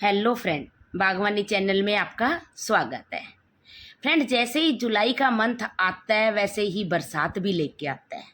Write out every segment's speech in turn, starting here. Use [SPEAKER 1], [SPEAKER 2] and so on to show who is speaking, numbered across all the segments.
[SPEAKER 1] Hello friend, बागवानी channel में आपका स्वागत है। फ्रेंड, जैसे ही जुलाई का मंथ आता है वैसे ही बरसात भी लेके आता है।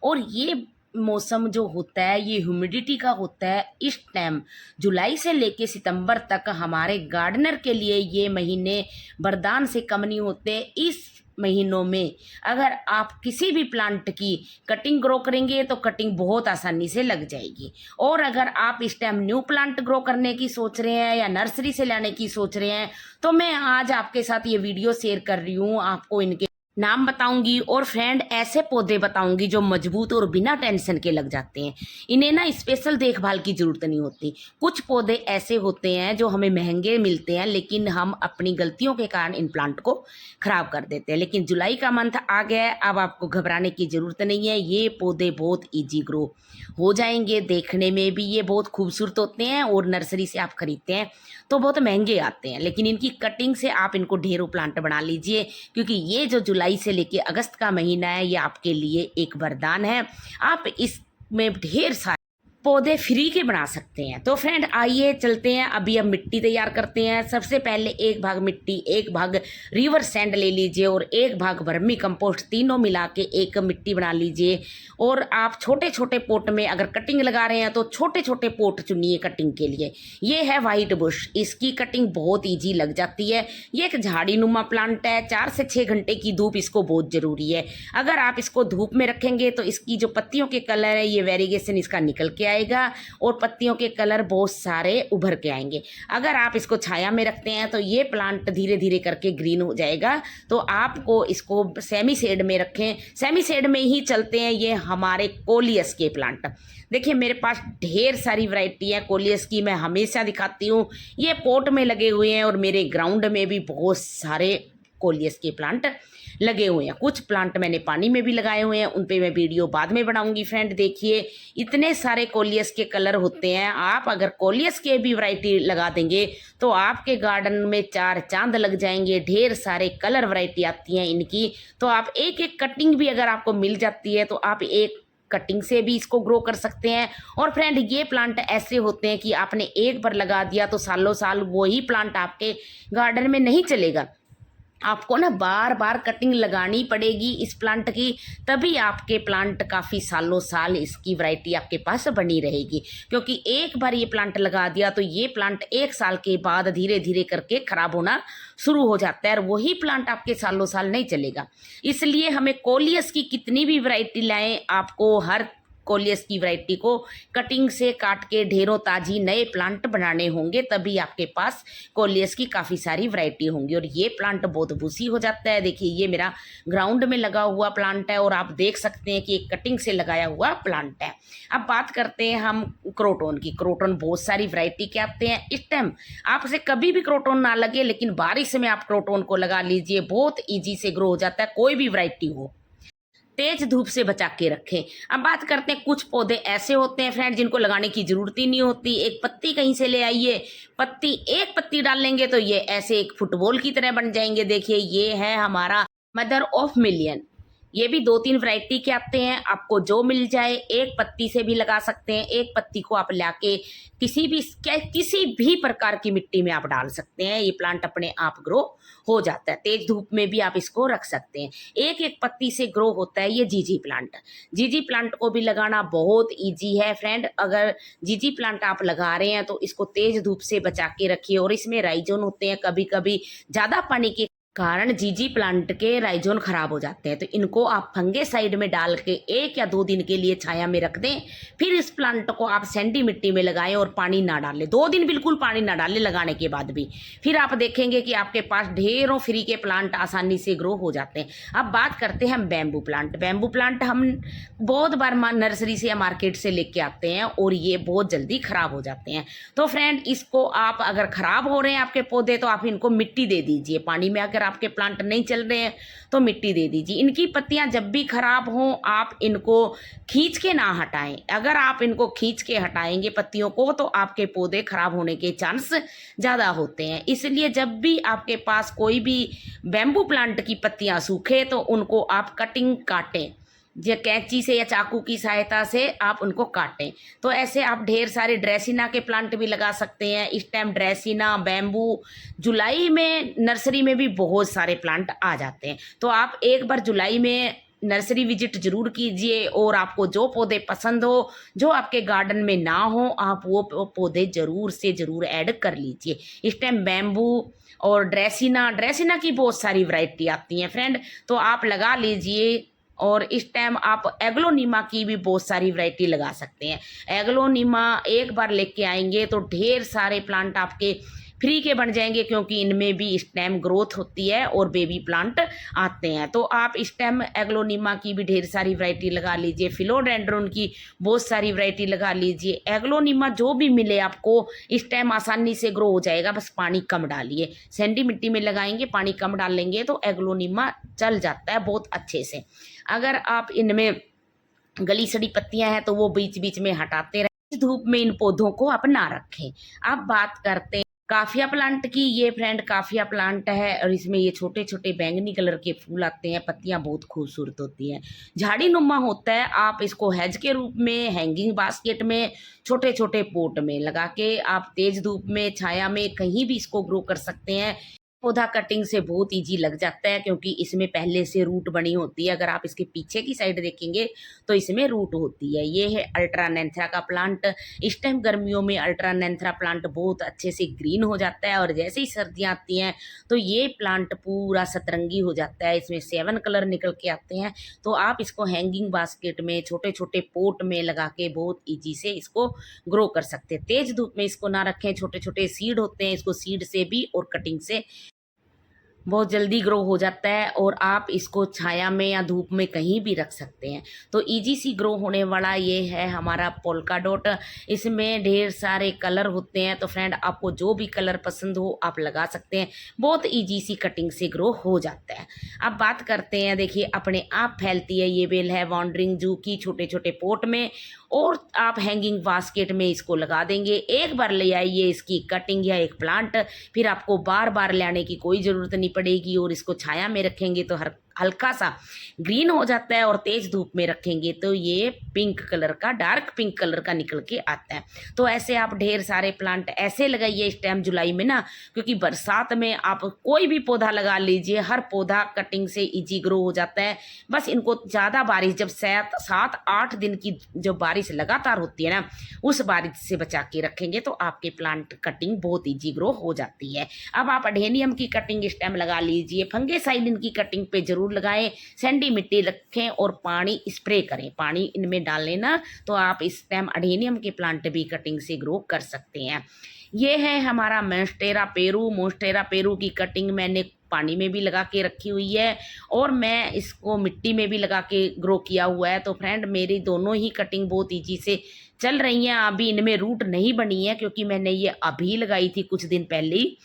[SPEAKER 1] और ये मौसम जो होता है ये ह्यूमिडिटी का होता है। इस टाइम जुलाई से लेके सितंबर तक हमारे गार्डनर के लिए ये महीने वरदान से कम नहीं होते। इस महीनों में अगर आप किसी भी प्लांट की कटिंग ग्रो करेंगे तो कटिंग बहुत आसानी से लग जाएगी। और अगर आप इस टाइम न्यू प्लांट ग्रो करने की सोच रहे हैं या नर्सरी से लाने की सोच रहे हैं तो मैं आज आपके साथ ये वीडियो शेयर कर रही हूँ। आपको इनके नाम बताऊंगी और फ्रेंड ऐसे पौधे बताऊंगी जो मजबूत और बिना टेंशन के लग जाते हैं। इन्हें ना स्पेशल देखभाल की जरूरत नहीं होती। कुछ पौधे ऐसे होते हैं जो हमें महंगे मिलते हैं लेकिन हम अपनी गलतियों के कारण इन प्लांट को खराब कर देते हैं। लेकिन जुलाई का मंथ आ गया है, अब आपको घबराने की जरूरत नहीं है। ये पौधे बहुत ईजी ग्रो हो जाएंगे। देखने में भी ये बहुत खूबसूरत होते हैं और नर्सरी से आप खरीदते हैं तो बहुत महंगे आते हैं, लेकिन इनकी कटिंग से आप इनको ढेरों प्लांट बना लीजिए, क्योंकि ये जो जुलाई से लेके अगस्त का महीना है ये आपके लिए एक वरदान है। आप इसमें ढेर सारे पौधे फ्री के बना सकते हैं। तो फ्रेंड आइए चलते हैं, अभी हम मिट्टी तैयार करते हैं। सबसे पहले एक भाग मिट्टी, एक भाग रिवर सैंड ले लीजिए और एक भाग वर्मी कंपोस्ट, तीनों मिला के एक मिट्टी बना लीजिए। और आप छोटे छोटे पोट में अगर कटिंग लगा रहे हैं तो छोटे छोटे पोट चुनिए कटिंग के लिए। ये है वाइट बुश, इसकी कटिंग बहुत ईजी लग जाती है। ये एक झाड़ी नुमा प्लांट है, 4 से 6 घंटे की धूप इसको बहुत ज़रूरी है। अगर आप इसको धूप में रखेंगे तो इसकी जो पत्तियों के कलर है ये वेरिएशन इसका निकल के आएगा और पत्तियों के कलर बहुत सारे उभर के आएंगे। अगर आप इसको छाया में रखते हैं तो ये प्लांट धीरे धीरे करके ग्रीन हो जाएगा। तो आपको इसको सेमी शेड में रखें। सेमी शेड में ही चलते हैं ये हमारे कोलियस के प्लांट। देखिए मेरे पास ढेर सारी वैरायटी है कोलियस की, मैं हमेशा दिखाती हूँ। ये पोट में लगे हुए हैं और मेरे ग्राउंड में भी बहुत सारे कोलियस के प्लांट लगे हुए हैं। कुछ प्लांट मैंने पानी में भी लगाए हुए हैं, उन पे मैं वीडियो बाद में बनाऊंगी। फ्रेंड देखिए इतने सारे कोलियस के कलर होते हैं। आप अगर कोलियस के भी वैरायटी लगा देंगे तो आपके गार्डन में 4 चांद लग जाएंगे। ढेर सारे कलर वैरायटी आती हैं इनकी। तो आप एक एक कटिंग भी अगर आपको मिल जाती है तो आप एक कटिंग से भी इसको ग्रो कर सकते हैं। और फ्रेंड ये प्लांट ऐसे होते हैं कि आपने एक बार लगा दिया तो सालों साल वही प्लांट आपके गार्डन में नहीं चलेगा। आपको ना बार बार कटिंग लगानी पड़ेगी इस प्लांट की, तभी आपके प्लांट काफ़ी सालों साल इसकी वैरायटी आपके पास बनी रहेगी। क्योंकि एक बार ये प्लांट लगा दिया तो ये प्लांट 1 साल के बाद धीरे धीरे करके ख़राब होना शुरू हो जाता है और वही प्लांट आपके सालों साल नहीं चलेगा। इसलिए हमें कोलियस की कितनी भी वैरायटी लाएं, आपको हर कोलियस की वैरायटी को कटिंग से काट के ढेरों ताजी नए प्लांट बनाने होंगे, तभी आपके पास कोलियस की काफ़ी सारी वैरायटी होंगी। और ये प्लांट बहुत भूसी हो जाता है। देखिए ये मेरा ग्राउंड में लगा हुआ प्लांट है और आप देख सकते हैं कि एक कटिंग से लगाया हुआ प्लांट है। अब बात करते हैं हम क्रोटोन की। क्रोटोन बहुत सारी वैरायटी के आते हैं। इस टाइम आपसे कभी भी क्रोटोन ना लगे, लेकिन बारिश में आप क्रोटोन को लगा लीजिए, बहुत ईजी से ग्रो हो जाता है, कोई भी वैरायटी हो। तेज धूप से बचा के रखें। अब बात करते हैं कुछ पौधे ऐसे होते हैं फ्रेंड जिनको लगाने की जरूरत ही नहीं होती। एक पत्ती कहीं से ले आइए, एक पत्ती डाल लेंगे तो ये ऐसे एक फुटबॉल की तरह बन जाएंगे। देखिए ये है हमारा मदर ऑफ मिलियन। ये भी 2-3 वैरायटी के आते हैं, आपको जो मिल जाए। एक पत्ती से भी लगा सकते हैं, एक पत्ती को आप लाके किसी भी प्रकार की मिट्टी में आप डाल सकते हैं। ये प्लांट अपने आप ग्रो हो जाता है। तेज धूप में भी आप इसको रख सकते हैं। एक एक पत्ती से ग्रो होता है ये जीजी प्लांट। जीजी प्लांट को भी लगाना बहुत ईजी है फ्रेंड। अगर जीजी प्लांट आप लगा रहे हैं तो इसको तेज धूप से बचा के रखिए। और इसमें राइजोन होते हैं, कभी कभी ज़्यादा पानी के कारण जीजी प्लांट के राइजोन खराब हो जाते हैं, तो इनको आप फंगेसाइड में डाल के 1 या 2 दिन के लिए छाया में रख दें। फिर इस प्लांट को आप सैंडी मिट्टी में लगाएं और पानी ना डालें। 2 दिन बिल्कुल पानी ना डालें लगाने के बाद भी। फिर आप देखेंगे कि आपके पास ढेरों फ्री के प्लांट आसानी से ग्रो हो जाते हैं। अब बात करते हैं हम बैम्बू प्लांट। बैम्बू प्लांट हम बहुत बार नर्सरी से या मार्केट से लेके आते हैं और ये बहुत जल्दी खराब हो जाते हैं। तो फ्रेंड इसको आप अगर खराब हो रहे हैं आपके पौधे तो आप इनको मिट्टी दे दीजिए। पानी में अगर आपके प्लांट नहीं चल रहे हैं तो मिट्टी दे दीजिए। इनकी पत्तियां जब भी खराब हों आप इनको खींच के ना हटाएं। अगर आप इनको खींच के हटाएंगे पत्तियों को तो आपके पौधे खराब होने के चांस ज़्यादा होते हैं। इसलिए जब भी आपके पास कोई भी बैम्बू प्लांट की पत्तियां सूखे तो उनको आप कटिंग काटें। जो कैंची से या चाकू की सहायता से आप उनको काटें। तो ऐसे आप ढेर सारे ड्रेसिना के प्लांट भी लगा सकते हैं। इस टाइम ड्रेसिना, बैम्बू, जुलाई में नर्सरी में भी बहुत सारे प्लांट आ जाते हैं। तो आप एक बार जुलाई में नर्सरी विजिट जरूर कीजिए और आपको जो पौधे पसंद हो, जो आपके गार्डन में ना हो, आप वो पौधे जरूर से जरूर ऐड कर लीजिए। इस टाइम बैम्बू और ड्रेसिना की बहुत सारी वैरायटी आती हैं फ्रेंड, तो आप लगा लीजिए। और इस टाइम आप एग्लोनीमा की भी बहुत सारी वैरायटी लगा सकते हैं। एग्लोनीमा एक बार लेके आएंगे तो ढेर सारे प्लांट आपके फ्री के बन जाएंगे, क्योंकि इनमें भी इस टाइम ग्रोथ होती है और बेबी प्लांट आते हैं। तो आप इस टाइम एग्लोनीमा की भी ढेर सारी वैरायटी लगा लीजिए, फिलोडेंड्रोन की बहुत सारी वैरायटी लगा लीजिए। एग्लोनीमा जो भी मिले आपको इस टाइम आसानी से ग्रो हो जाएगा, बस पानी कम डालिए। सैंडी मिट्टी में लगाएंगे, पानी कम डाल लेंगे तो एग्लोनीमा चल जाता है बहुत अच्छे से। अगर आप इनमें गली सड़ी पत्तियां हैं तो वो बीच बीच में हटाते रहें, धूप में इन पौधों को आप ना रखें। अब बात करते हैं काफिया प्लांट की। ये फ्रेंड काफिया प्लांट है और इसमें ये छोटे छोटे बैंगनी कलर के फूल आते हैं, पत्तियां बहुत खूबसूरत होती हैं, झाड़ी नुमा होता है। आप इसको हेज के रूप में, हैंगिंग बास्केट में, छोटे छोटे पोट में लगा के आप तेज धूप में, छाया में कहीं भी इसको ग्रो कर सकते हैं। पौधा कटिंग से बहुत इजी लग जाता है, क्योंकि इसमें पहले से रूट बनी होती है। अगर आप इसके पीछे की साइड देखेंगे तो इसमें रूट होती है। ये है अल्ट्रानेंथ्रा का प्लांट। इस टाइम गर्मियों में अल्ट्रानेंथ्रा प्लांट बहुत अच्छे से ग्रीन हो जाता है, और जैसे ही सर्दियाँ आती हैं तो ये प्लांट पूरा सतरंगी हो जाता है। इसमें 7 कलर निकल के आते हैं। तो आप इसको हैंगिंग बास्केट में, छोटे छोटे पोट में लगा के बहुत ईजी से इसको ग्रो कर सकते हैं। तेज धूप में इसको ना रखें, छोटे छोटे सीड होते हैं, इसको सीड से भी और कटिंग से बहुत जल्दी ग्रो हो जाता है। और आप इसको छाया में या धूप में कहीं भी रख सकते हैं। तो इजी सी ग्रो होने वाला ये है हमारा पोल्का डॉट। इसमें ढेर सारे कलर होते हैं, तो फ्रेंड आपको जो भी कलर पसंद हो आप लगा सकते हैं। बहुत इजी सी कटिंग से ग्रो हो जाता है। अब बात करते हैं, देखिए अपने आप फैलती है। ये बेल है वॉन्डरिंग जू की, छोटे छोटे पोट में, और आप हैंगिंग बास्केट में इसको लगा देंगे। एक बार ले आइए इसकी कटिंग या एक प्लांट, फिर आपको बार बार ले आने की कोई ज़रूरत नहीं पड़ेगी। और इसको छाया में रखेंगे तो हल्का सा ग्रीन हो जाता है, और तेज धूप में रखेंगे तो ये पिंक कलर का, डार्क पिंक कलर का निकल के आता है। तो ऐसे आप ढेर सारे प्लांट ऐसे लगाइए इस टाइम जुलाई में ना, क्योंकि बरसात में आप कोई भी पौधा लगा लीजिए, हर पौधा कटिंग से इजी ग्रो हो जाता है। बस इनको ज़्यादा बारिश, जब 7-8 दिन की जो बारिश लगातार होती है ना, उस बारिश से बचा के रखेंगे तो आपके प्लांट कटिंग बहुत ईजी ग्रो हो जाती है। अब आप अडेनियम की कटिंग इस टाइम लगा लीजिए, फंगेसाइड इनकी कटिंग पे जरूर लगाएं, सैंडी मिट्टी रखें और पानी स्प्रे करें। पानी इनमें डाल लेना, तो आप इस टाइम अडेनियम के प्लांट भी कटिंग से ग्रो कर सकते हैं। ये है हमारा मोन्स्टेरा पेरू। मोन्स्टेरा पेरू की कटिंग मैंने पानी में भी लगा के रखी हुई है, और मैं इसको मिट्टी में भी लगा के ग्रो किया हुआ है। तो फ्रेंड मेरी दोनों ही कटिंग बहुत ईजी से चल रही हैं। अभी इनमें रूट नहीं बनी है, क्योंकि मैंने ये अभी लगाई थी कुछ दिन पहले ही।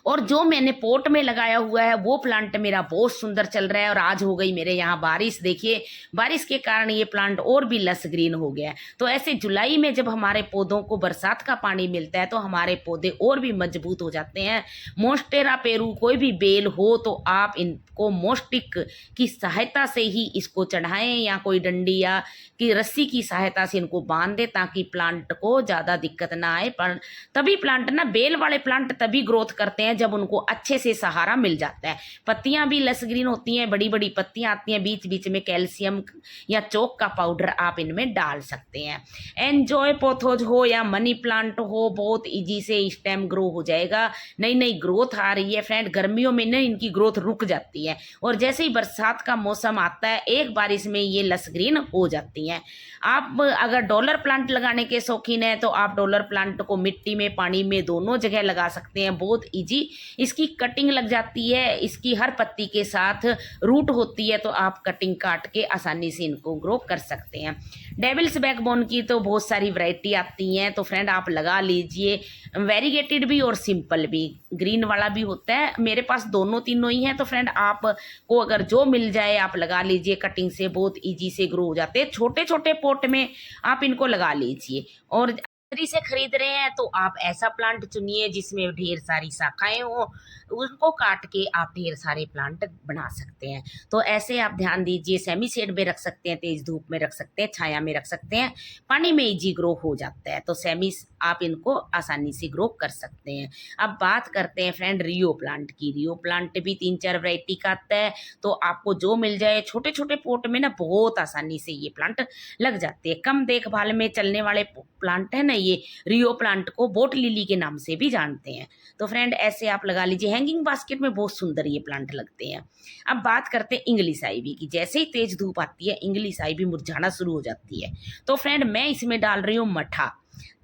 [SPEAKER 1] और जो मैंने पोट में लगाया हुआ है वो प्लांट मेरा बहुत सुंदर चल रहा है। और आज हो गई मेरे यहाँ बारिश, देखिए बारिश के कारण ये प्लांट और भी लस ग्रीन हो गया है। तो ऐसे जुलाई में जब हमारे पौधों को बरसात का पानी मिलता है तो हमारे पौधे और भी मजबूत हो जाते हैं। मोन्स्टेरा पेरू कोई भी बेल हो तो आप इनको मोस्टिक की सहायता से ही इसको चढ़ाएं, या कोई डंडी या कि रस्सी की सहायता से इनको बांध दें, ताकि प्लांट को ज़्यादा दिक्कत ना आए। पर तभी प्लांट ना, बेल वाले प्लांट तभी ग्रोथ करते हैं जब उनको अच्छे से सहारा मिल जाता है। पत्तियां भी लस ग्रीन होती हैं, बड़ी बड़ी पत्तियां आती हैं, बीच बीच में कैल्शियम या चौक का पाउडर आप इनमें डाल सकते हैं। एंजॉय पोथोज हो या मनी प्लांट हो, बहुत इजी से इस टाइम ग्रो हो जाएगा। नई नई ग्रोथ आ रही है फ्रेंड। गर्मियों में ना इनकी ग्रोथ रुक जाती है, और जैसे ही बरसात का मौसम आता है एक बारिश में ये लस ग्रीन हो जाती हैं। आप अगर डॉलर प्लांट लगाने के शौकीन हैं तो आप डॉलर प्लांट को मिट्टी में, पानी में, दोनों जगह लगा सकते हैं। बहुत इजी इसकी कटिंग लग जाती है। इसकी हर पत्ती के साथ रूट होती है, तो आप कटिंग काट के आसानी से इनको ग्रो कर सकते हैं। डेविल्स बैकबोन की तो बहुत सारी वैरायटी आती हैं, तो फ्रेंड आप लगा लीजिए। वेरीगेटेड भी और सिंपल भी, ग्रीन वाला भी होता है। मेरे पास दोनों तीनों ही हैं, तो फ्रेंड आपको अगर जो मिल जाए आप लगा लीजिए। कटिंग से बहुत ईजी से ग्रो हो जाते हैं। छोटे छोटे पॉट में आप इनको लगा लीजिए। और नर्सरी से खरीद रहे हैं तो आप ऐसा प्लांट चुनिए जिसमें ढेर सारी शाखाएं हो, उनको काट के आप ढेर सारे प्लांट बना सकते हैं। तो ऐसे आप ध्यान दीजिए, सेमी शेड में रख सकते हैं, तेज धूप में रख सकते हैं, छाया में रख सकते हैं, पानी में इजी ग्रो हो जाता है। तो सेमी आप इनको आसानी से ग्रो कर सकते हैं। अब बात करते हैं फ्रेंड रियो प्लांट की। रियो प्लांट भी 3-4 वैरायटी का आता है, तो आपको जो मिल जाए, छोटे छोटे पोट में ना बहुत आसानी से ये प्लांट लग जाते हैं। कम देखभाल में चलने वाले प्लांट है ना, ये रियो प्लांट को बोट लिली के नाम से भी जानते हैं। तो फ्रेंड ऐसे आप लगा लीजिए, हैंगिंग बास्केट में बहुत सुंदर ये प्लांट लगते हैं। अब बात करते हैं इंग्लिश आइवी की। जैसे ही तेज धूप आती है, इंग्लिश आइवी मुरझाना शुरू हो जाती है। तो फ्रेंड मैं इसमें डाल रही हूँ मठा।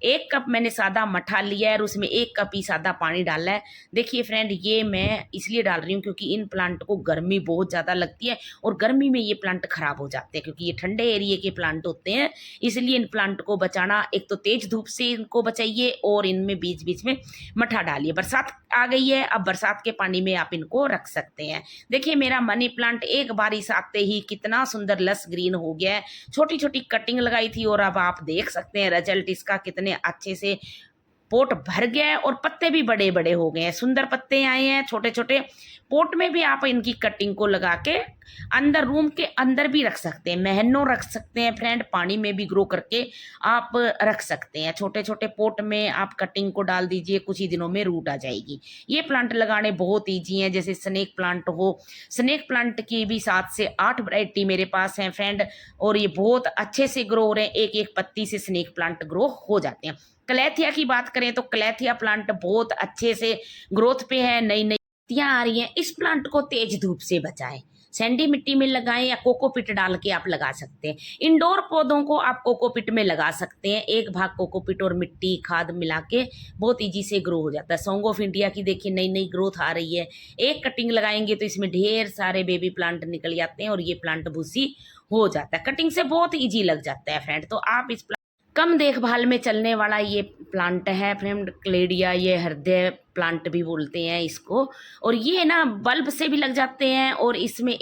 [SPEAKER 1] 1 कप मैंने सादा मठा लिया है और उसमें 1 कप ही सादा पानी डाला है। देखिए फ्रेंड, ये मैं इसलिए डाल रही हूँ क्योंकि इन प्लांट को गर्मी बहुत ज़्यादा लगती है और गर्मी में ये प्लांट खराब हो जाते हैं, क्योंकि ये ठंडे एरिया के प्लांट होते हैं। इसलिए इन प्लांट को बचाना, एक तो तेज धूप से इनको बचाइए और इनमें बीच बीच में मठा डालिए। बरसात आ गई है, अब बरसात के पानी में आप इनको रख सकते हैं। देखिए मेरा मनी प्लांट एक बारिश आते ही कितना सुंदर लस ग्रीन हो गया है। छोटी छोटी कटिंग लगाई थी और अब आप देख सकते हैं रिजल्ट इसका, कितने अच्छे से पोट भर गया है और पत्ते भी बड़े बड़े हो गए हैं, सुंदर पत्ते आए हैं छोटे छोटे। पोट में भी आप इनकी कटिंग को लगा के अंदर, रूम के अंदर भी रख सकते हैं, महीनों रख सकते हैं फ्रेंड, पानी में भी ग्रो करके आप रख सकते हैं। छोटे छोटे पोट में आप कटिंग को डाल दीजिए, कुछ ही दिनों में रूट आ जाएगी। ये प्लांट लगाने बहुत ईजी हैं। जैसे स्नेक प्लांट हो, स्नेक प्लांट की भी 7 से 8 वैरायटी मेरे पास हैं फ्रेंड, और ये बहुत अच्छे से ग्रो हो रहे हैं। एक एक पत्ती से स्नेक प्लांट ग्रो हो जाते हैं। कलेथिया की बात करें तो कलेथिया प्लांट बहुत अच्छे से ग्रोथ पे है, नई नई पत्तियां आ रही हैं। इस प्लांट को तेज धूप से बचाएं, सैंडी मिट्टी में लगाएं या कोकोपिट डाल के आप लगा सकते हैं। इंडोर पौधों को आप कोकोपिट में लगा सकते हैं, 1 भाग कोकोपिट और मिट्टी खाद मिला के बहुत ईजी से ग्रो हो जाता है। सॉन्ग ऑफ इंडिया की देखिए नई नई ग्रोथ आ रही है। एक कटिंग लगाएंगे तो इसमें ढेर सारे बेबी प्लांट निकल जाते हैं और ये प्लांट भूसी हो जाता है। कटिंग से बहुत ईजी लग जाता है फ्रेंड। तो आप इस कम देखभाल में चलने वाला ये प्लांट है फ्रेंड, क्लेडिया, ये हृदय प्लांट भी बोलते हैं इसको। और ये ना बल्ब से भी लग जाते हैं और इसमें